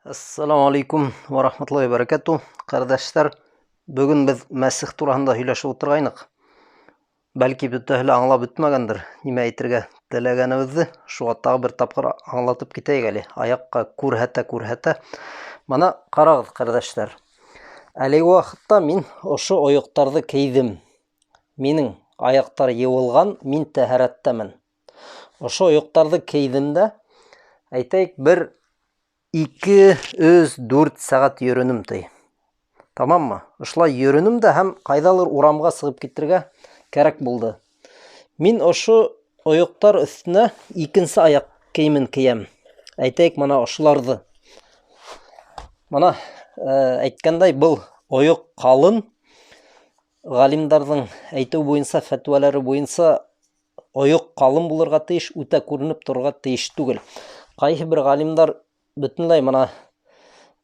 Assalamu alaikum wa rahmatullahi wa barakatuh. Kardeşler, bugün biz Mesih turahında hüйләшеп утыргайнык. Бәлки бөтәһе аңлап бетмәгәндер, нимә әйтергә теләгәнебезне, шуңа тагы бер тапкыр аңлатып китәйек әле. Аякка күрһәтә. Моны карагыз, кардәшләр. Әлеге вакытта мин ошо оёктарны кейдем. Минең аяктар юылган, мин тәһарәттәмен. Ошо оёктарны кейдем дә, әйтәйек, бер 2-3-4 сәгать йөрөнем ти. Тамаммы? Ошолай йөрөнем дә һәм кайдалыр урамга сыгып китергә кирәк булды. Мин ошо оёктар өстенә икенче аяк киемен киям. Әйтәйек, моны ошоларны. Моны әйткәндәй, бул оёк калын. Галимнарның әйтү буенча, фәтвалары буенча оёк калын булырга тиеш, үтә күренеп торырга тиеш түгел. Кайсы бер галимнар бөтенләй моны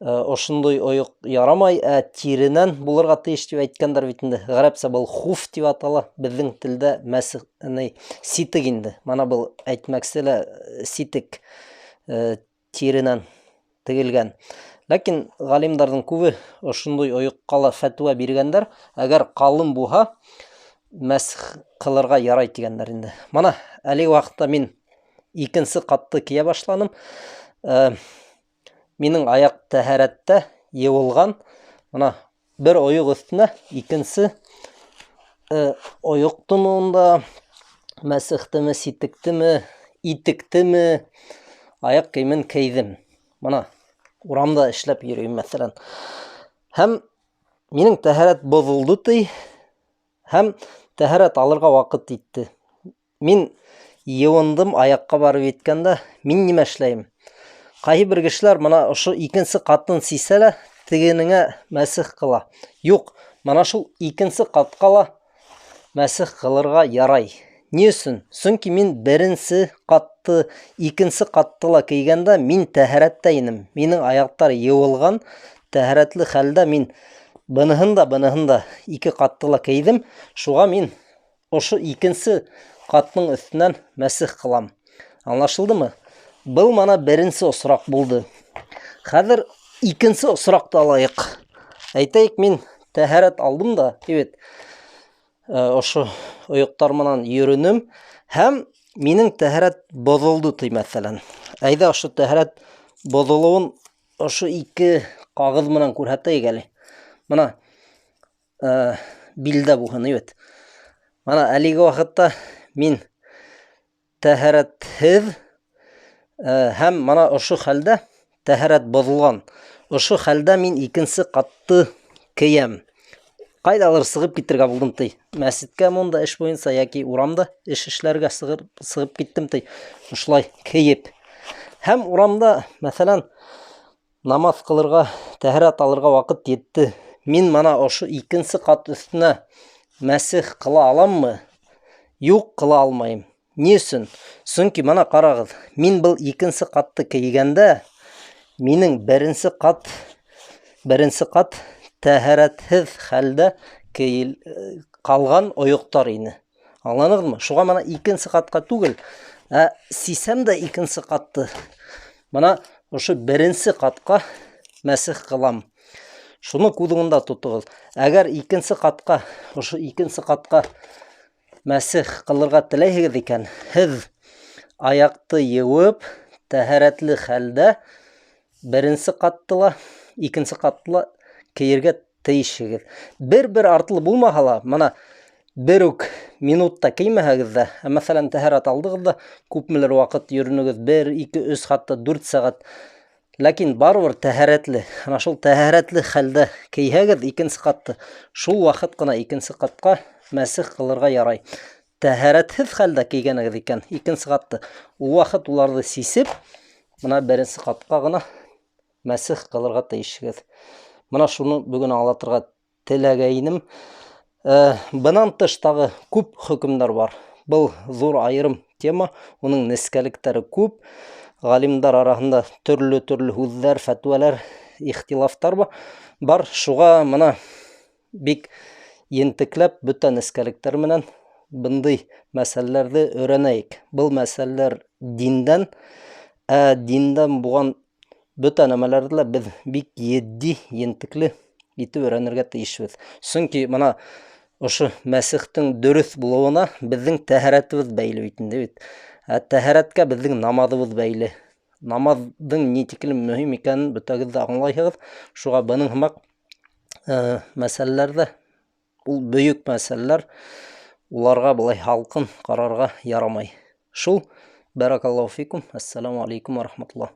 ошондой оёк ярамай, тиренән булырга тиеш дип әйткәндер бит инде. Гарәпчә бул хуф дип атала, безнең телдә мәсих, ситек инде. Моны бул әйтмәкселе ситек тиренән тегелгән. Ләкин галимнарның күбе ошондой оёкка фәтва биргәндәр, әгәр калын булса, мәсих кылырга ярай дигәннәр инде. Моны әлеге вакытта мин икенче катты кия башладым. Минең аяк тәһарәттә юылган. Моны бер оёк өстенә икенче оёктымында мәсихтеме, ситектеме, итектеме аяк киемен кийдем. Моны урамда эшләп йөрим, мәсәлән. Һәм минең тәһарәт бозылды ти, һәм тәһарәт алырга вакыт итте. Мин юындым, аякка барып еткәндә, мин нимә эшләйм? Кайсы бер кешеләр моны ошо икенче катын сисәлә, тегенеңә мәсих кыла. Юк, моны шул икенче каткала мәсих кылырга ярай. Ни өчен? Чөнки мин беренче катты, икенче каттыла кигәндә мин тәһарәттә инем. Минең аяктар юылган, тәһарәтле хәлдә мин быныһын да ике каттыла кийдем. Шуңа мин ошо икенче катның өстенән мәсих кылам. Аңлашылдымы? Был мана беренче осрак булды. Хәзер икенче осракты алайык. Әйтәйек, мин тәһарәт алдым да, ошо оёктар менән йөрөнем, һәм минең тәһарәт бозылды ти, мәсәлән. Әйдә ошо тәһарәт бозылуын ошо ике кагыз менән күрһәтәйек әле. Моны билдә булһын, Моны әлеге вакытта мин тәһарәтһез һәм моны ошо хәлдә тәһарәт бозылган. Ошо хәлдә мин икенче катты киям. Кайдалыр сыгып китергә булдым ти. Мәсҗидкә монда эш буенча яки урамда эш эшләргә сыгып киттем ти. Ошлай киеп. Һәм урамда, мәсәлән, намаз кылырга, тәһарәт алырга вакыт йетте. Мин моны ошо икенче кат өстенә мәсих кыла аламмы? Юк, кыла алмайм. Ни өчен? Чөнки моны карагыз, мин бул икенче катты кигәндә, минең беренче кат тәһарәтһез хәлдә калган оёктар ине. Аңланыгызмы? Шуңа моны икенче катка түгел, сисәм дә икенче катты. Моны ошо беренче катка мәсих кылам. Шуны күзеңдә тотыгыз. Әгәр ошо икенче катка мәсих кылырга теләйсегез икән, һез аякты юып, тәһарәтле хәлдә беренче каттыла, икенче каттыла киергә тиешсегез. Бер артлы булмаһа, моны бер үк минутта киймәһәгез дә, мәсәлән, тәһарәт алдыгыз да, күпмелер вакыт йөрүнегез, 1, 2, 3, хатта 4 сәгать. Ләкин барыбер тәһарәтле, ана шул тәһарәтле хәлдә кийһәгез икенче катты, шул вакыт кына икенче катка мәсих кылырга ярай. Тәһарәтһез хәлдә кигәнегез икән икенче катты, ул вакыт уларны сисеп, моны беренче катка гына мәсих кылырга тиешсегез. Моны шуны бүген аңлатырга теләгәйнем. Бынан тыш тагы күп хөкемнәр бар. Бул зур айрым тема, уның нескәлектәре күп. Галимдар арасында төрле һүзләр, фәтвалар, ихтилафтар бар. Шуңа моны бик ентекләп бүтән нескәлектәр менән бындай мәсьәләләрне өйрәнәйек. Бул мәсьәләләр диндән булган бөтә нәмәләрҙе лә беҙ бик етди, ентекле итеп өйрәнергә тейешбеҙ. Сөнки мына ошо мәсехтең дөрөҫ булыуына беҙҙең тәһәрәтебеҙ бәйле бит инде бит. Тәһәрәткә беҙҙең намаҙыбыҙ бәйле. Намаҙҙың ни тиклем мөһим икәнен бөтәгеҙ ҙә аңлайһығыҙ. Шуға бының һымаҡ мәсьәләләрҙә, ул бөйөк мәсьәләләр, уларға былай һалҡын ҡарарға ярамай. Шул. Баракаллаху фикум. Ассаламу алейкум ва рахматуллах.